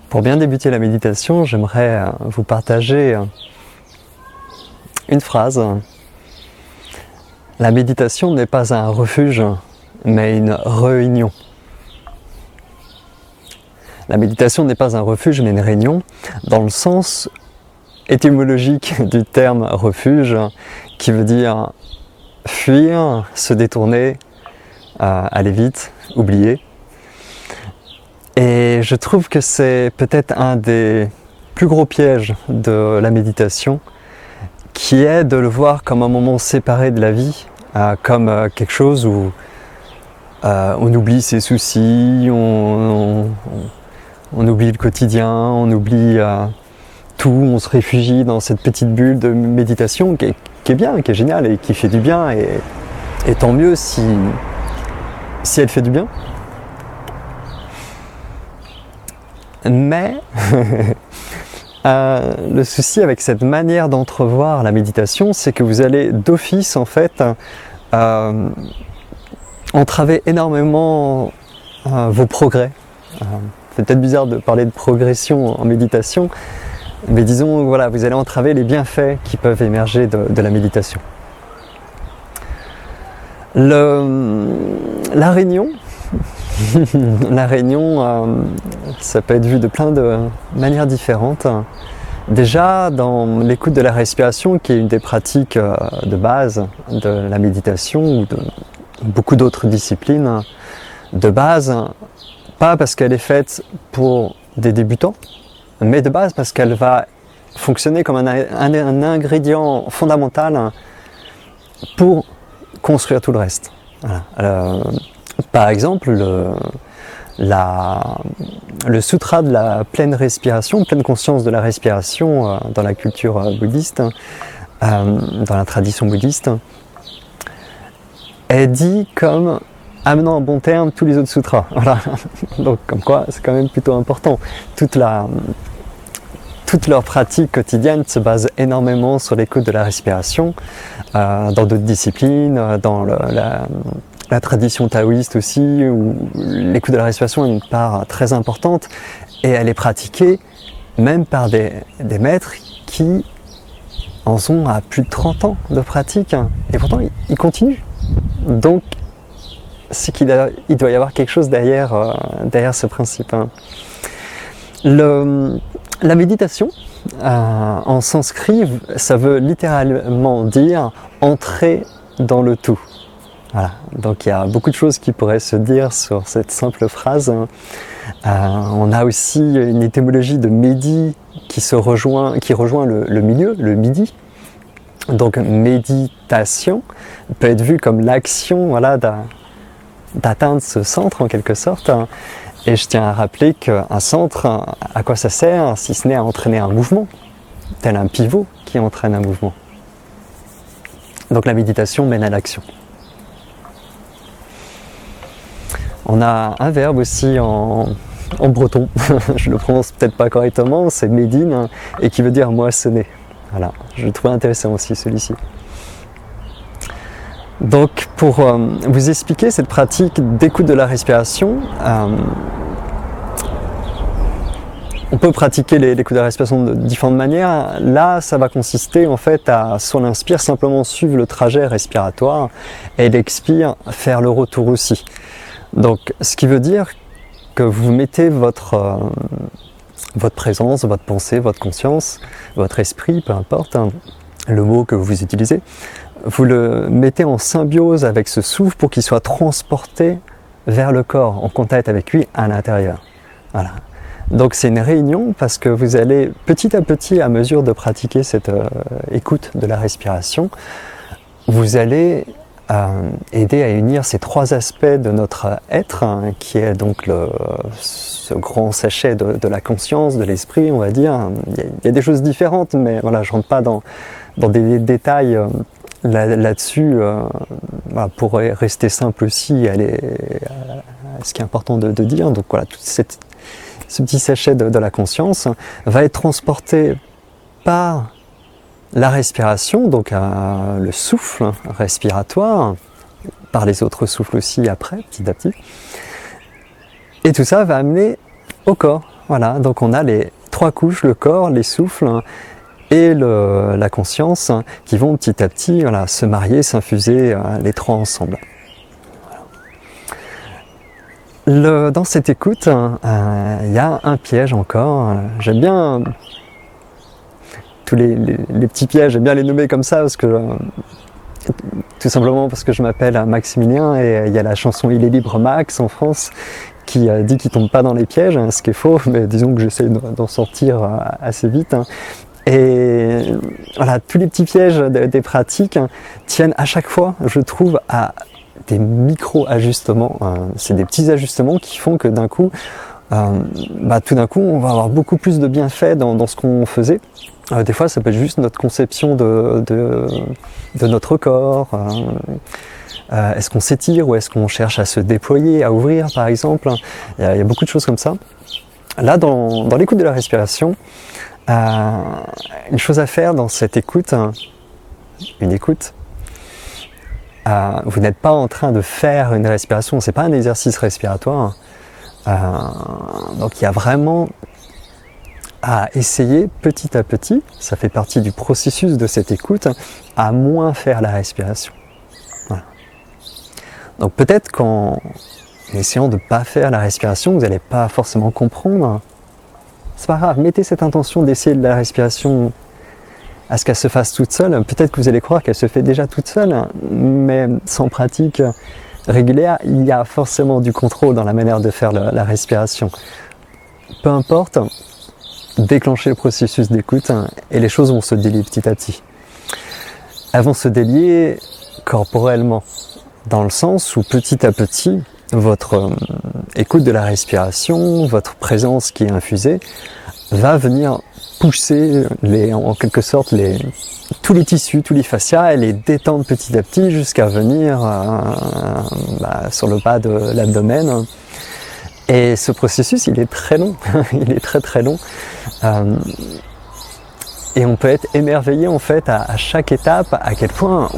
Pour bien débuter la méditation, j'aimerais vous partager une phrase. La méditation n'est pas un refuge, mais une réunion. La méditation n'est pas un refuge, mais une réunion, dans le sens étymologique du terme refuge, qui veut dire fuir, se détourner, aller vite, oublier. Et je trouve que c'est peut-être un des plus gros pièges de la méditation, qui est de le voir comme un moment séparé de la vie, comme quelque chose où on oublie ses soucis, on oublie le quotidien, on oublie tout, on se réfugie dans cette petite bulle de méditation qui est bien, qui est géniale et qui fait du bien, et tant mieux si elle fait du bien. Mais le souci avec cette manière d'entrevoir la méditation, c'est que vous allez d'office en fait entraver énormément vos progrès. C'est peut-être bizarre de parler de progression en méditation, mais disons, voilà, vous allez entraver les bienfaits qui peuvent émerger de la méditation. La réunion, ça peut être vu de plein de manières différentes. Déjà, dans l'écoute de la respiration, qui est une des pratiques de base de la méditation ou de beaucoup d'autres disciplines de base, pas parce qu'elle est faite pour des débutants, mais de base parce qu'elle va fonctionner comme un ingrédient fondamental pour construire tout le reste. Voilà. Par exemple, le sutra de la pleine respiration, pleine conscience de la respiration dans la culture bouddhiste, dans la tradition bouddhiste, est dit comme amenant à bon terme tous les autres sutras. Voilà. Donc comme quoi c'est quand même plutôt important. Toute leur pratique quotidienne se base énormément sur l'écoute de la respiration, dans d'autres disciplines, dans la tradition taoïste aussi, où l'écoute de la respiration est une part très importante, et elle est pratiquée même par des maîtres qui en sont à plus de 30 ans de pratique, et pourtant ils continuent. Donc c'est qu'il doit y avoir quelque chose derrière ce principe. La méditation, en sanskrit, ça veut littéralement dire entrer dans le tout. Voilà. Donc il y a beaucoup de choses qui pourraient se dire sur cette simple phrase. On a aussi une étymologie de médi qui rejoint le milieu, le midi. Donc méditation peut être vue comme l'action, voilà, d'atteindre ce centre en quelque sorte. Et je tiens à rappeler qu'un centre, à quoi ça sert si ce n'est à entraîner un mouvement, tel un pivot qui entraîne un mouvement. Donc la méditation mène à l'action. On a un verbe aussi en breton, je le prononce peut-être pas correctement, c'est médine, et qui veut dire moissonner. Voilà, je le trouve intéressant aussi celui-ci. Donc pour vous expliquer cette pratique d'écoute de la respiration, on peut pratiquer l'écoute de la respiration de différentes manières. Là, ça va consister en fait à, sur l'inspire, simplement suivre le trajet respiratoire, et l'expire, faire le retour aussi. Donc ce qui veut dire que vous mettez votre présence, votre pensée, votre conscience, votre esprit, peu importe le mot que vous utilisez, vous le mettez en symbiose avec ce souffle pour qu'il soit transporté vers le corps, en contact avec lui à l'intérieur. Voilà. Donc c'est une réunion parce que vous allez petit à petit, à mesure de pratiquer cette écoute de la respiration, vous allez aider à unir ces trois aspects de notre être, qui est donc ce grand sachet de la conscience, de l'esprit, on va dire. Il y a des choses différentes, mais voilà, je ne rentre pas dans des détails là-dessus. Voilà, pour rester simple aussi, ce qui est important de dire. Donc voilà, ce petit sachet de la conscience va être transporté par la respiration, donc le souffle respiratoire, par les autres souffles aussi après, petit à petit. Et tout ça va amener au corps. Voilà, donc on a les 3 couches, le corps, les souffles et la conscience qui vont petit à petit se marier, s'infuser les 3 ensemble. Dans cette écoute, il y a un piège encore. J'aime bien tous les petits pièges, j'aime bien les nommer comme ça parce que tout simplement parce que je m'appelle Maximilien et il y a la chanson Il est libre Max en France qui dit qu'il tombe pas dans les pièges, ce qui est faux, mais disons que j'essaie d'en sortir assez vite. Et voilà, tous les petits pièges des pratiques tiennent à chaque fois, je trouve, à des micro-ajustements. C'est des petits ajustements qui font que d'un coup, tout d'un coup, on va avoir beaucoup plus de bienfaits dans ce qu'on faisait. Des fois, ça peut être juste notre conception de notre corps. Est-ce qu'on s'étire ou est-ce qu'on cherche à se déployer, à ouvrir par exemple. Il y a beaucoup de choses comme ça. Là, dans l'écoute de la respiration, une chose à faire dans cette écoute, une écoute, vous n'êtes pas en train de faire une respiration, c'est pas un exercice respiratoire. Donc il y a vraiment à essayer petit à petit, ça fait partie du processus de cette écoute, à moins faire la respiration. Voilà. Donc peut-être qu'en essayant de ne pas faire la respiration, vous n'allez pas forcément comprendre. C'est pas grave, mettez cette intention d'essayer de la respiration à ce qu'elle se fasse toute seule. Peut-être que vous allez croire qu'elle se fait déjà toute seule, mais sans pratique régulière, il y a forcément du contrôle dans la manière de faire la respiration. Peu importe, déclenchez le processus d'écoute et les choses vont se délier petit à petit. Elles vont se délier corporellement, dans le sens où petit à petit, votre écoute de la respiration, votre présence qui est infusée, va venir pousser en quelque sorte tous les tissus, tous les fascias et les détendre petit à petit jusqu'à venir sur le bas de l'abdomen. Et ce processus, il est très long, il est très très long. Et on peut être émerveillé en fait à chaque étape, à quel point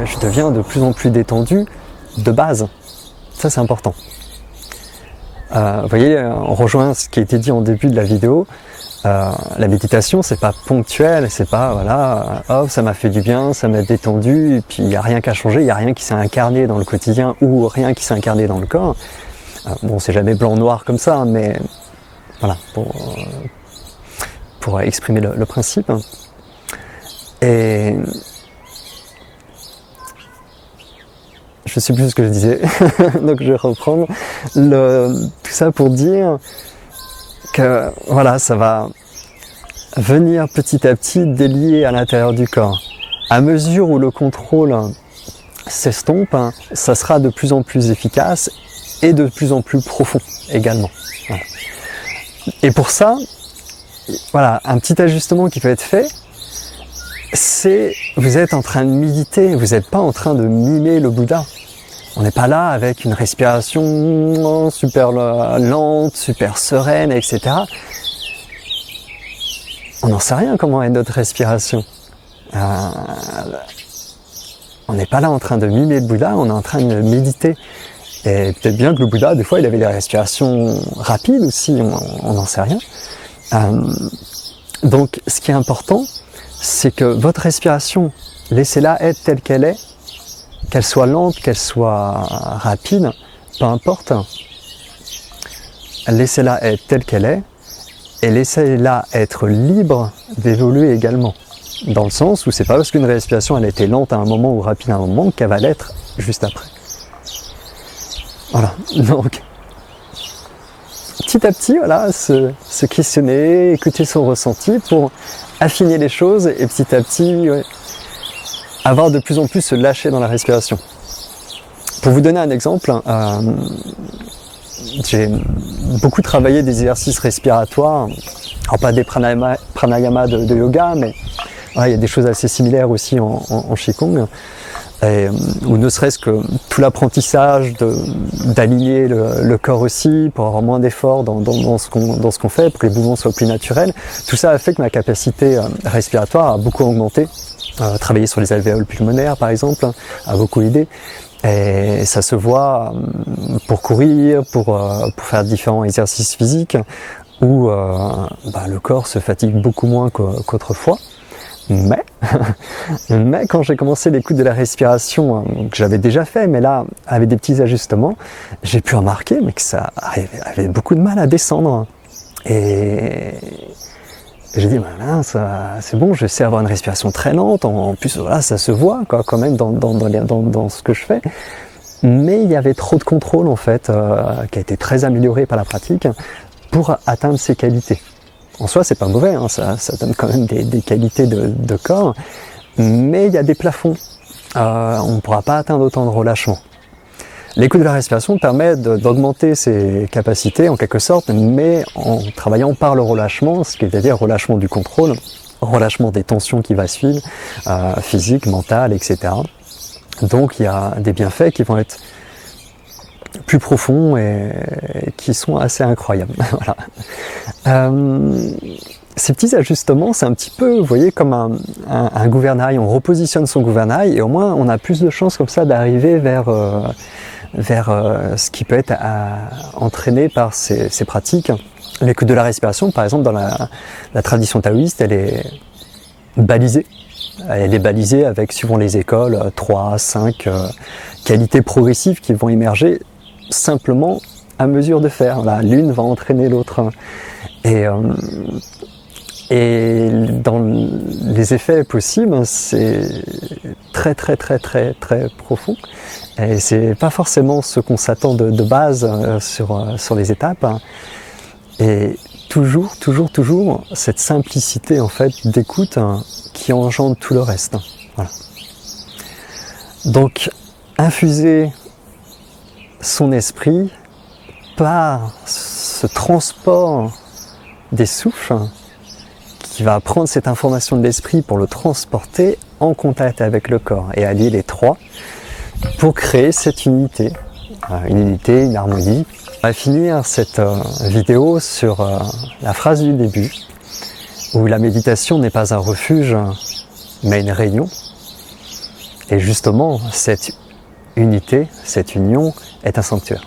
je deviens de plus en plus détendu de base. Ça c'est important. Vous voyez, on rejoint ce qui a été dit en début de la vidéo. La méditation, c'est pas ponctuel, c'est pas ça m'a fait du bien, ça m'a détendu, et puis il n'y a rien qu'à changer, il n'y a rien qui s'est incarné dans le quotidien ou rien qui s'est incarné dans le corps. C'est jamais blanc-noir comme ça, mais voilà, pour exprimer le principe. Et je sais plus ce que je disais, donc je vais reprendre tout ça pour dire que voilà, ça va venir petit à petit délier à l'intérieur du corps. À mesure où le contrôle s'estompe, ça sera de plus en plus efficace et de plus en plus profond également. Voilà. Et pour ça, voilà, un petit ajustement qui peut être fait, c'est vous êtes en train de méditer, vous n'êtes pas en train de mimer le Bouddha. On n'est pas là avec une respiration super lente, super sereine, etc. On n'en sait rien comment est notre respiration. On n'est pas là en train de mimer le Bouddha, on est en train de méditer. Et peut-être bien que le Bouddha, des fois, il avait des respirations rapides aussi, on n'en sait rien. Donc, ce qui est important, c'est que votre respiration, laissez-la être telle qu'elle est, qu'elle soit lente, qu'elle soit rapide, peu importe. Laissez-la être telle qu'elle est et laissez-la être libre d'évoluer également. Dans le sens où c'est pas parce qu'une respiration elle a été lente à un moment ou rapide à un moment qu'elle va l'être juste après. Voilà, donc petit à petit, voilà, se questionner, écouter son ressenti pour affiner les choses et petit à petit avoir de plus en plus se lâcher dans la respiration. Pour vous donner un exemple, j'ai beaucoup travaillé des exercices respiratoires, alors pas des pranayama de yoga, mais il y a des choses assez similaires aussi en Qigong. Ou ne serait-ce que tout l'apprentissage d'aligner le corps aussi pour avoir moins d'efforts dans ce qu'on fait, pour que les mouvements soient plus naturels. Tout ça a fait que ma capacité respiratoire a beaucoup augmenté Travailler sur les alvéoles pulmonaires par exemple a beaucoup aidé. Et ça se voit pour courir, pour faire différents exercices physiques où le corps se fatigue beaucoup moins qu'autrefois. Mais quand j'ai commencé l'écoute de la respiration, que j'avais déjà fait, mais là, avec des petits ajustements, j'ai pu remarquer que ça avait beaucoup de mal à descendre. Et j'ai dit, c'est bon, je sais avoir une respiration très lente, en plus voilà, ça se voit quand même dans ce que je fais. Mais il y avait trop de contrôle en fait, qui a été très amélioré par la pratique, pour atteindre ces qualités. En soi, c'est pas mauvais, hein, ça donne quand même des qualités de corps, mais il y a des plafonds. On ne pourra pas atteindre autant de relâchement. L'écoute de la respiration permet d'augmenter ses capacités en quelque sorte, mais en travaillant par le relâchement, c'est-à-dire relâchement du contrôle, relâchement des tensions qui va suivre, physiques, mentales, etc. Donc il y a des bienfaits qui vont être plus profonds et qui sont assez incroyables. Voilà. Ces petits ajustements, c'est un petit peu, vous voyez, comme un gouvernail. On repositionne son gouvernail et au moins on a plus de chances comme ça d'arriver vers ce qui peut être entraîné par ces pratiques. L'écoute de la respiration, par exemple, dans la tradition taoïste, elle est balisée. Elle est balisée avec, suivant les écoles, 3, 5 qualités progressives qui vont émerger simplement à mesure de faire. Là, l'une va entraîner l'autre. Et dans les effets possibles, c'est très très très très très profond. Et c'est pas forcément ce qu'on s'attend de base sur les étapes. Et toujours cette simplicité en fait d'écoute qui engendre tout le reste. Voilà. Donc infuser son esprit par ce transport des souffles qui va prendre cette information de l'esprit pour le transporter en contact avec le corps et allier les trois pour créer cette unité, une harmonie. On va finir cette vidéo sur la phrase du début où la méditation n'est pas un refuge mais une réunion. Et justement, cette unité, cette union est un sanctuaire.